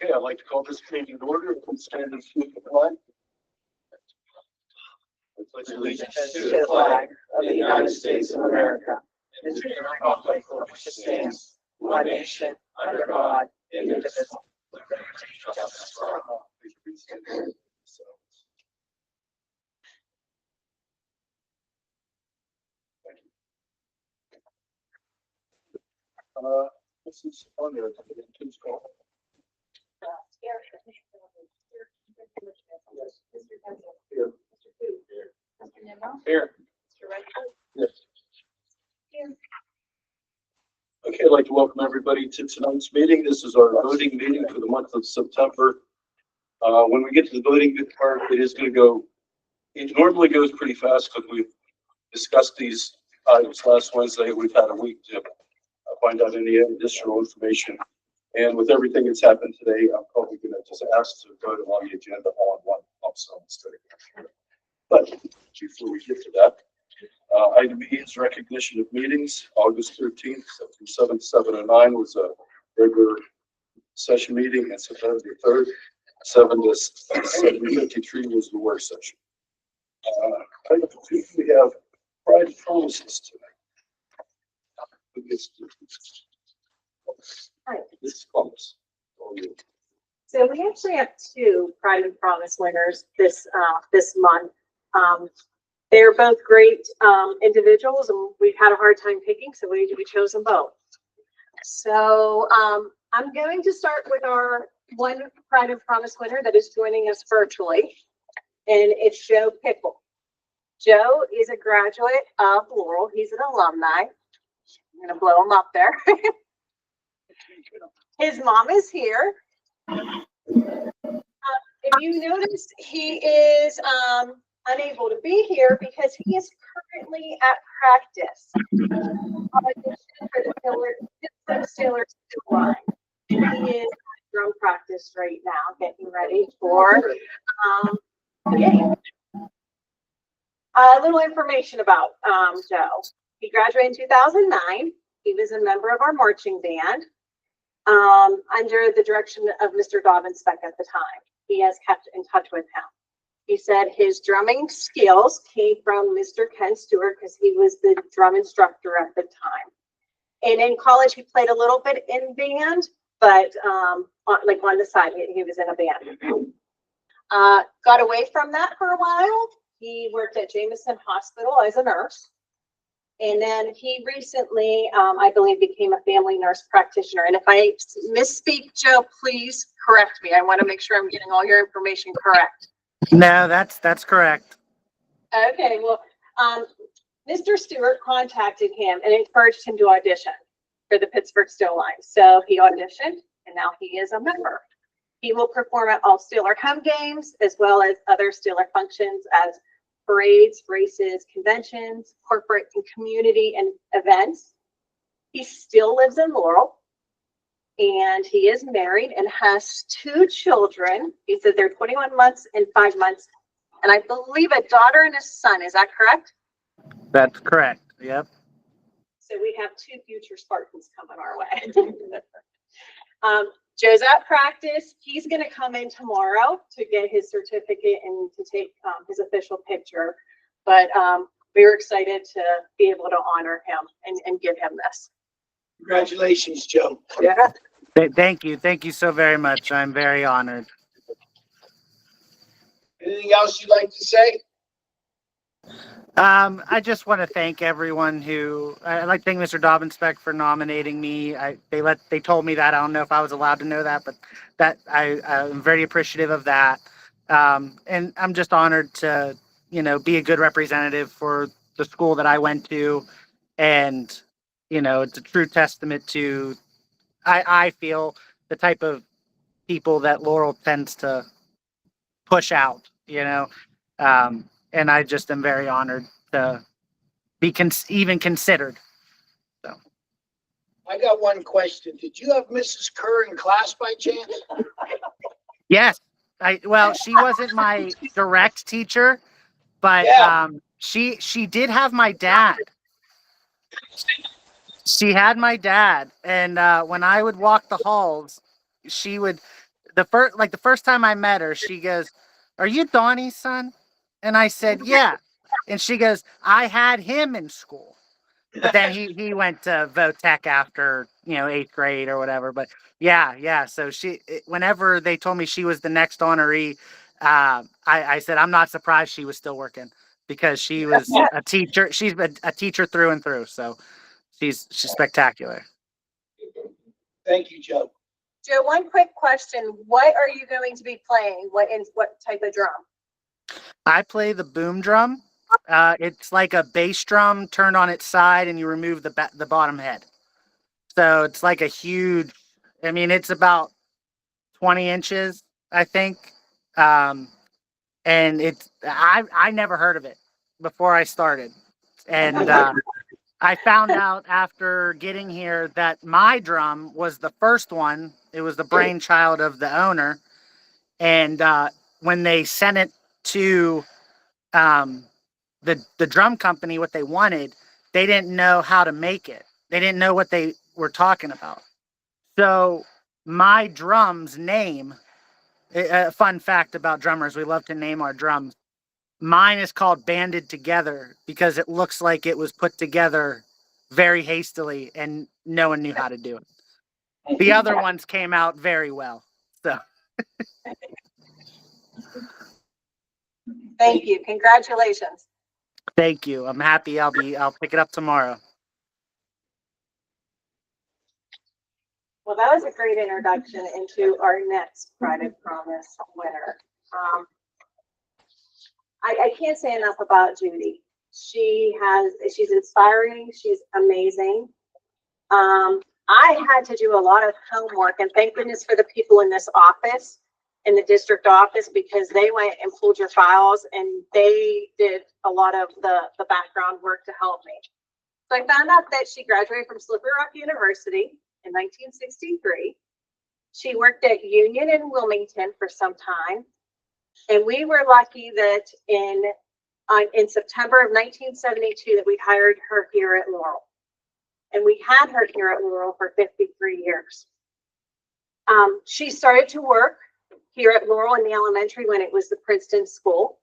Okay, I'd like to call this meeting to order. Please stand and salute the flag. I pledge allegiance To the flag of the United States of America and to the republic for which it stands, one nation, under God, indivisible, with liberty and justice for all. This is on there. Please call. Here. Here. Mr. Nimmo? Here. Mr. Redford? Yes. Here. Okay, I'd like to welcome everybody to tonight's meeting. This is our voting meeting for the month of September. When we get to the voting part, it normally goes pretty fast because we've discussed these items last Wednesday. We've had a week to find out any additional information. And with everything that's happened today, I'm probably going to just ask to vote on the agenda all in one lump sum instead of. But before we get to that, item E is recognition of meetings. August 13th, from 7 to 7:09 was a regular session meeting, and September 3rd, 7 to 7:53 was the work session. Item 2, we have pride promises tonight. Hi. This is Thomas. So we actually have two Pride and Promise winners this month. They're both great individuals, and we've had a hard time picking, so we chose them both. So I'm going to start with our one Pride and Promise winner that is joining us virtually, and it's Joe Pickle. Joe is a graduate of Laurel. He's an alumni. I'm going to blow him up there. His mom is here. If you notice, he is unable to be here because he is currently at practice. Audition for the Pittsburgh Steelers line. And he is at drum practice right now, getting ready for the game. A little information about Joe. He graduated in 2009. He was a member of our marching band under the direction of Mr. Dobbins Speck at the time. He has kept in touch with him. He said his drumming skills came from Mr. Ken Stewart because he was the drum instructor at the time. And in college, he played a little bit in band, but like on the side, he was in a band. Got away from that for a while. He worked at Jameson Hospital as a nurse. And then he recently, I believe, became a family nurse practitioner. And if I misspeak, Joe, please correct me. I want to make sure I'm getting all your information correct. No, that's correct. Okay, well, Mr. Stewart contacted him and encouraged him to audition for the Pittsburgh Steel Line. So he auditioned, and now he is a member. He will perform at all Steeler home games, as well as other Steeler functions as parades, races, conventions, corporate and community and events. He still lives in Laurel, and he is married and has 2 children. He said they're 21 months and 5 months, and I believe a daughter and a son. Is that correct? That's correct. Yep. So we have 2 future Spartans coming our way. Joe's at practice. He's going to come in tomorrow to get his certificate and to take his official picture. But we were excited to be able to honor him and give him this. Congratulations, Joe. Yeah. Thank you. Thank you so very much. I'm very honored. Anything else you'd like to say? I just want to thank everyone I'd like to thank Mr. Dobbins Speck for nominating me. They told me that. I don't know if I was allowed to know that, but that I'm very appreciative of that. And I'm just honored to, be a good representative for the school that I went to. And, it's a true testament to, I feel, the type of people that Laurel tends to push out, and I just am very honored to be even considered. So, I got one question. Did you have Mrs. Kerr in class by chance? yes, she wasn't my direct teacher, but Yeah. She did have my dad. She had my dad, and when I would walk the halls, the first time I met her, she goes, "Are you Donnie's son?" And I said, "Yeah." And she goes, "I had him in school." But then he went to Votech after, 8th grade or whatever. But yeah. So whenever they told me she was the next honoree, I said, I'm not surprised she was still working because she was a teacher. She's been a teacher through and through. So she's spectacular. Thank you, Joe. Joe, one quick question. What are you going to be playing? What type of drum? I play the boom drum. It's like a bass drum turned on its side, and you remove the bottom head. So it's like a huge. I mean, it's about 20 inches, I think. And I never heard of it before I started, and I found out after getting here that my drum was the first one. It was the brainchild of the owner, and when they sent it to the drum company, what they wanted, they didn't know how to make it. They didn't know what they were talking about. So my drum's name, a fun fact about drummers, we love to name our drums. Mine is called Banded Together because it looks like it was put together very hastily and no one knew how to do it. The other ones came out very well. So Thank you. Congratulations. thank you. I'm happy. I'll pick it up tomorrow. Well, that was a great introduction into our next Private Promise winner. I can't say enough about Judy. She's inspiring. She's amazing. I had to do a lot of homework, and thank goodness for the people in this office, in the district office, because they went and pulled your files and they did a lot of the background work to help me. So I found out that she graduated from Slippery Rock University in 1963. She worked at Union in Wilmington for some time. And we were lucky that in September of 1972 that we hired her here at Laurel. And we had her here at Laurel for 53 years. She started to work here at Laurel in the elementary when it was the Princeton School.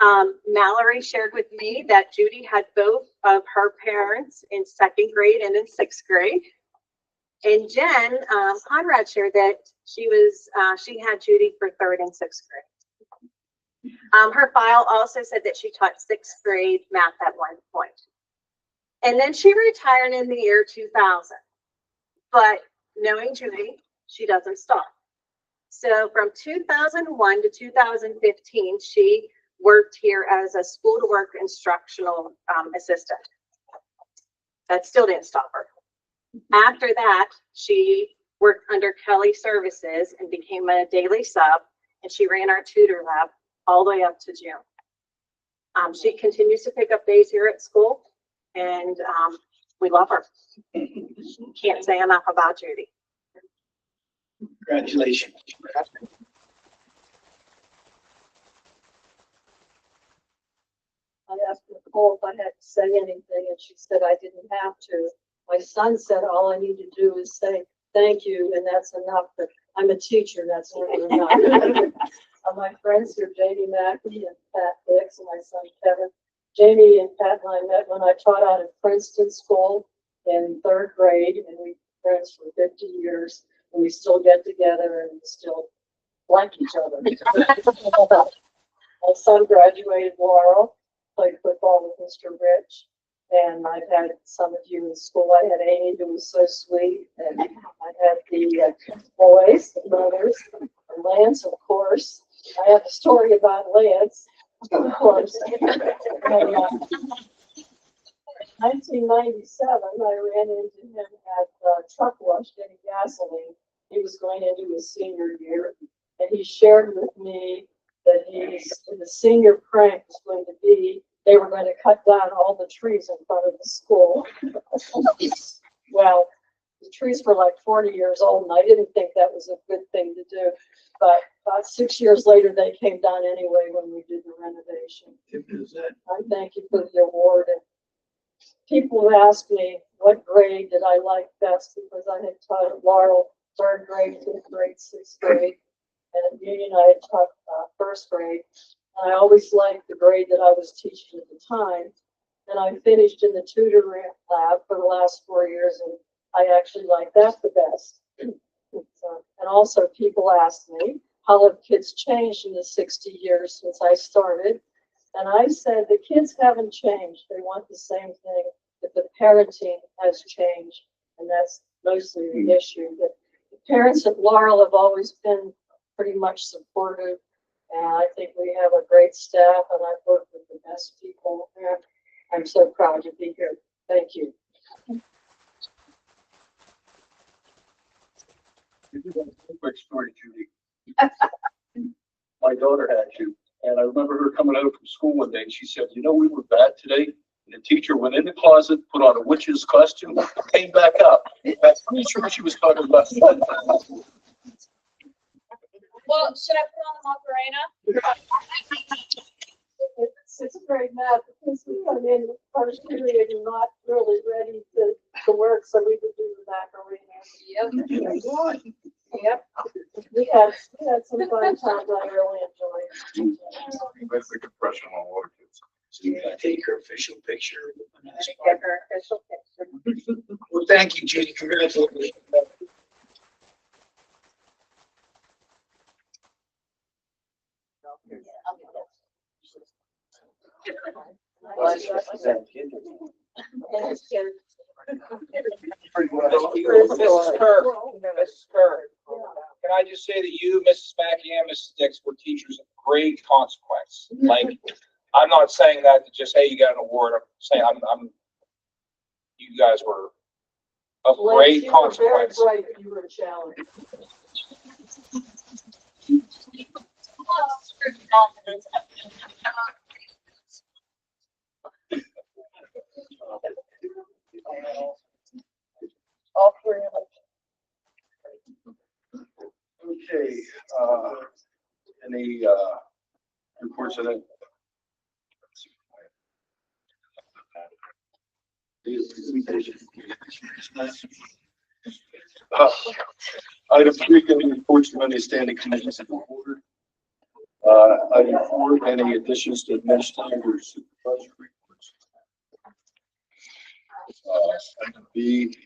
Mallory shared with me that Judy had both of her parents in 2nd grade and in 6th grade. And Jen Conrad shared that she had Judy for 3rd and 6th grade. Her file also said that she taught 6th grade math at one point. And then she retired in the year 2000. But knowing Judy, she doesn't stop. So from 2001 to 2015, she worked here as a school to work instructional assistant. That still didn't stop her. After that, she worked under Kelly Services and became a daily sub, and she ran our tutor lab all the way up to June. She continues to pick up days here at school, and we love her. Can't say enough about Judy. Congratulations. I asked Nicole if I had to say anything, and she said I didn't have to. My son said all I need to do is say thank you, and that's enough. But I'm a teacher, that's not enough. My friends here, Jamie Mackey and Pat Hicks, and my son Kevin. Jamie and Pat and I met when I taught out at Princeton School in 3rd grade, and we've been friends for 50 years, and we still get together and we still like each other. My son graduated Laurel, played football with Mr. Rich, and I've had some of you in school. I had Amy, who was so sweet, and I had the boys, the brothers, and Lance, of course. I have a story about Lance, of course. In 1997, I ran into him at the truck wash getting gasoline. He was going into his senior year, and he shared with me that the senior prank was going to be, they were going to cut down all the trees in front of the school. Well, the trees were like 40 years old, and I didn't think that was a good thing to do. But about 6 years later, they came down anyway when we did the renovation. I thank you for the award. And people have asked me what grade did I like best, because I had taught at Laurel third grade, fifth grade, sixth grade. And Union, I had taught first grade. And I always liked the grade that I was teaching at the time. And I finished in the tutor lab for the last 4 years, and I actually like that the best. So, and also people ask me, how have kids changed in the 60 years since I started? And I said, the kids haven't changed. They want the same thing, but the parenting has changed. And that's mostly the issue. That the parents at Laurel have always been pretty much supportive. And I think we have a great staff, and I've worked with the best people there. I'm so proud to be here. Thank you. Quick story, Judy. My daughter had you, and I remember her coming out from school one day, and she said, "You know, we were bad today." And the teacher went in the closet, put on a witch's costume, came back up. I'm pretty sure she was talking about. Well, should I put on the Macarena? It's great math because we come in the first period and not really ready to work, so we would do the macarena. Yep. We had some fun times. I really enjoyed. That's the compression on water kids. So you gotta take her official picture. Get her official picture. Well, thank you, Judy. Congratulations. Mrs. Kerr, can I just say that you, Mrs. Mackey, and Mrs. Dix were teachers of great consequence? Like, I'm not saying that to just, hey, you got an award. I'm saying you guys were of great consequence. You were very bright. You were a challenge. All three of us. Okay, any, reports of that? Item 3, committee reports from any standing committees of the board. Item 4, any additions to administrative or supervisory reports? Item B,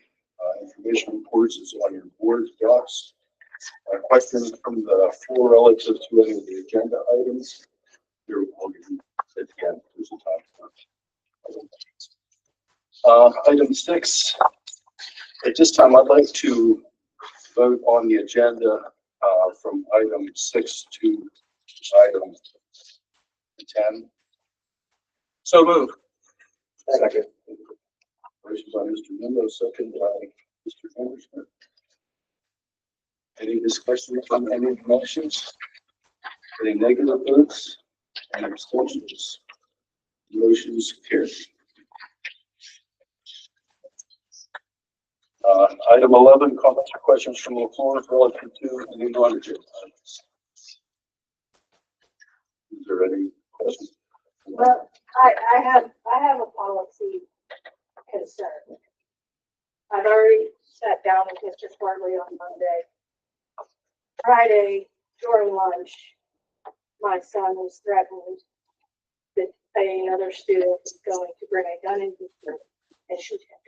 information reports is on your board docs. Questions from the floor relative to any of the agenda items. Here, I'll give you at the end. There's a time. Item 6. At this time, I'd like to vote on the agenda from item 6 to item 10. So move. Second. Motion by Mr. Mendo, second by Mr. Anderson. Any discussion on any motions? Any negative votes? Any abstentions? Motions carried. Item 11, comments or questions from the floor relative to any non-agenda items. Is there any questions? Well, I have a policy concern. I've already sat down with Mr. Farley on Monday. Friday during lunch, my son was threatened that another student is going to bring a gun into the room and shoot him.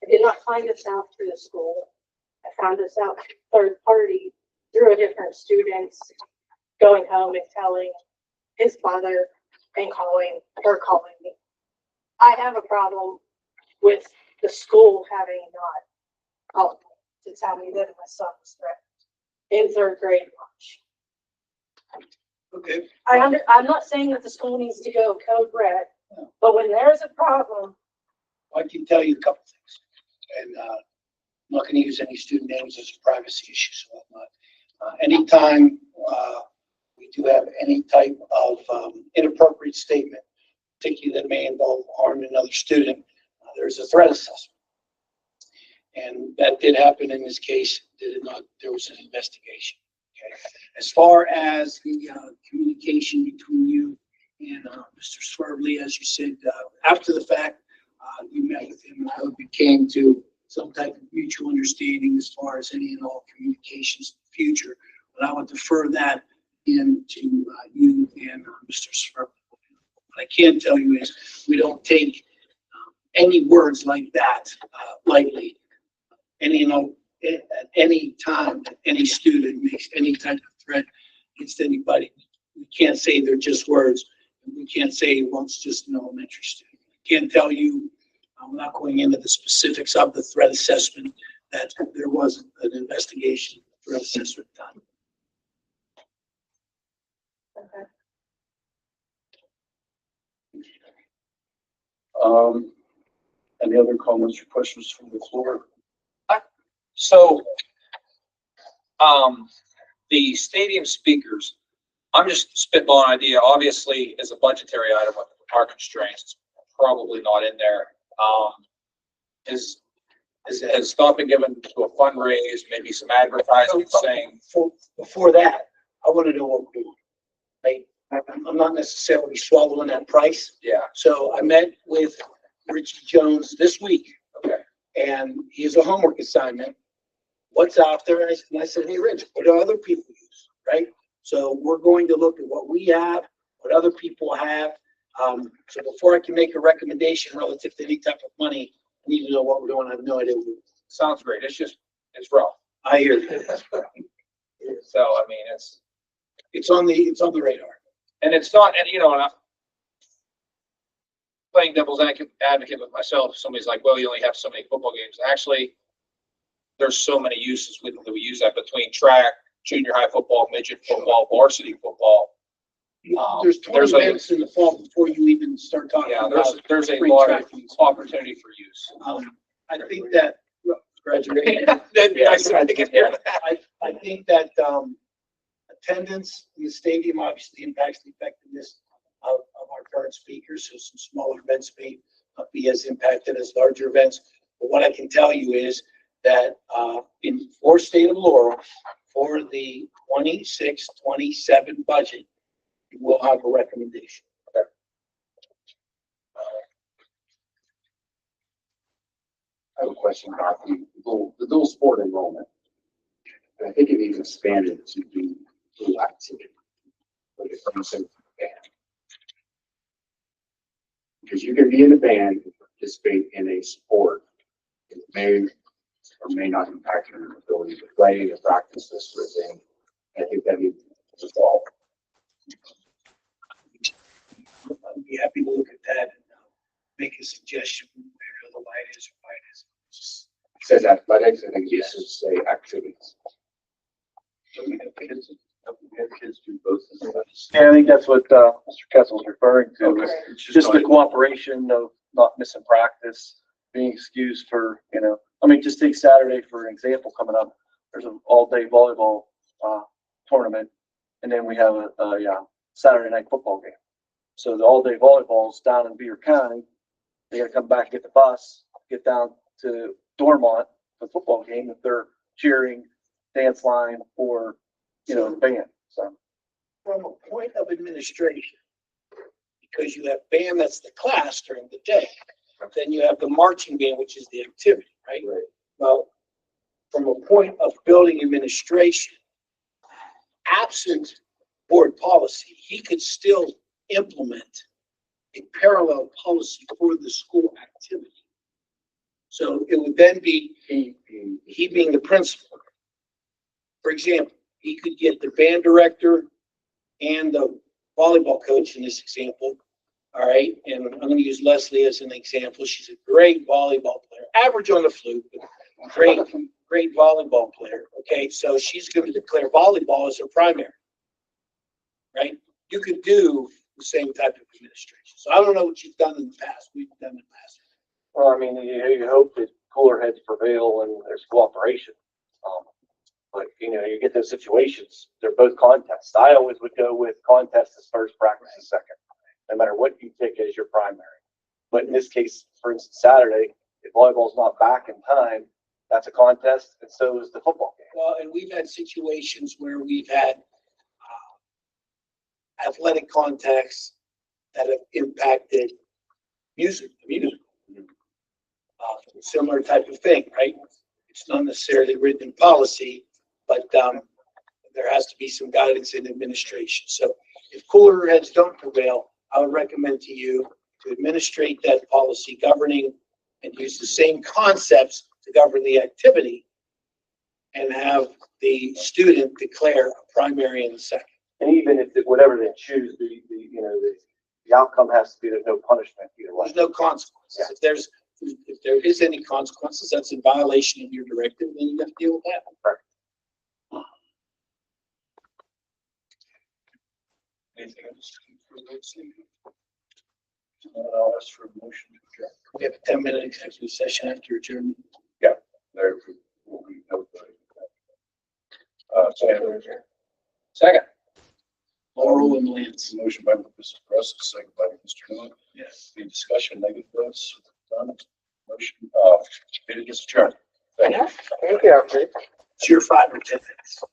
I did not find this out through the school. I found this out third party through a different student going home and telling his father and calling me. I have a problem with the school having not called me to tell me that my son was threatened in third grade lunch. Okay. I'm not saying that the school needs to go code red, but when there's a problem, I can tell you a couple things. And I'm not going to use any student names as privacy issues and whatnot. Anytime we do have any type of inappropriate statement, particularly that may involve harming another student, there's a threat assessment. And that did happen in this case. Did it not? There was an investigation. Okay. As far as the communication between you and Mr. Swervely, as you said, after the fact, you met with him. I hope you came to some type of mutual understanding as far as any and all communications in the future. But I would defer that into you and Mr. Sperber. What I can tell you is we don't take any words like that lightly. Any and all, at any time that any student makes any type of threat against anybody, we can't say they're just words. We can't say, well, it's just an elementary student. I can't tell you, I'm not going into the specifics of the threat assessment, that there was an investigation, threat assessment done. Any other comments or questions from the floor? So, the stadium speakers, I'm just spitballing an idea. Obviously, as a budgetary item with our constraints, it's probably not in there. Has thought been given to a fundraise, maybe some advertising saying, Before that, I want to know what we want. Right? I'm not necessarily swallowing that price. yeah, So I met with Richie Jones this week, okay, and he has a homework assignment. What's out there? And I said, hey, Rich, what do other people use? Right? So we're going to look at what we have, what other people have. So before I can make a recommendation relative to any type of money, I need to know what we're doing. I have no idea. sounds great. It's it's rough. I hear you. So, I mean, It's on the radar. and it's not, and and I'm playing devil's advocate with myself. Somebody's like, well, you only have so many football games. Actually, there's so many uses that we use that between track, junior high football, midget football, varsity football. There's There's 20 events in the fall before you even start talking Yeah, about. there's a free lot track of meets. opportunity for use. I think that, graduating. That'd be nice if I could hear that. I think that, attendance in the stadium obviously impacts the effectiveness of our current speakers. So some smaller events may not be as impacted as larger events. But what I can tell you is that, for state of Laurel, for the 26-27 budget, we'll have a recommendation. I have a question about the dual sport enrollment. I think it needs expanded to be dual activity. Like it comes in band. Because you can be in a band and participate in a sport. It may or may not impact your ability to play or practice this sort of thing. I think that needs to evolve. I'd be happy to look at that and make a suggestion where the light is or why it is. It says athletics, I think it should say activities. Do we have kids do both? Yeah, I think that's what, Mr. Kessel's referring to, is just the cooperation of not missing practice, being excused for, just take Saturday for an example coming up. There's an all-day volleyball, tournament, and then we have a Saturday night football game. So the all-day volleyball's down in Beaver County. They gotta come back, get the bus, get down to Dormont for the football game if they're cheering, dance line, or, band, so. From a point of administration, because you have band, that's the class during the day. Then you have the marching band, which is the activity, right? Right. Well, from a point of building administration, absent board policy, he could still implement a parallel policy for the school activity. So it would then be he being the principal. For example, he could get the band director and the volleyball coach in this example. All right, and I'm going to use Leslie as an example. She's a great volleyball player, average on the fluke, but great volleyball player. Okay, so she's going to declare volleyball as her primary. Right? You could do the same type of administration. So I don't know what you've done in the past. We've done in the past. Well, I mean, you hope that cooler heads prevail and there's cooperation. But, you get those situations, they're both contests. I always would go with contest as first, practice as second, no matter what you pick as your primary. But in this case, for instance, Saturday, if volleyball's not back in time, that's a contest, and so is the football game. Well, and we've had situations where we've had athletic contexts that have impacted music. Similar type of thing, right? It's not necessarily written in policy, but, there has to be some guidance in administration. So if cooler heads don't prevail, I would recommend to you to administrate that policy governing and use the same concepts to govern the activity and have the student declare a primary and a second. And even if, whatever they choose, the outcome has to be there's no punishment either way. There's no consequences. If there is any consequences, that's in violation of your directive, then you have to deal with that. Anything else? I'll ask for a motion to adjourn. We have a 10-minute executive session after adjournment. There will be no. Second. Laurel and Lance. Motion by Mrs. Preston, second by Mr. Noon. Yes. Any discussion, negative votes? None. Motion, meeting is adjourned. Thank you. Thank you, Alfred. It's your 5 or 10 minutes.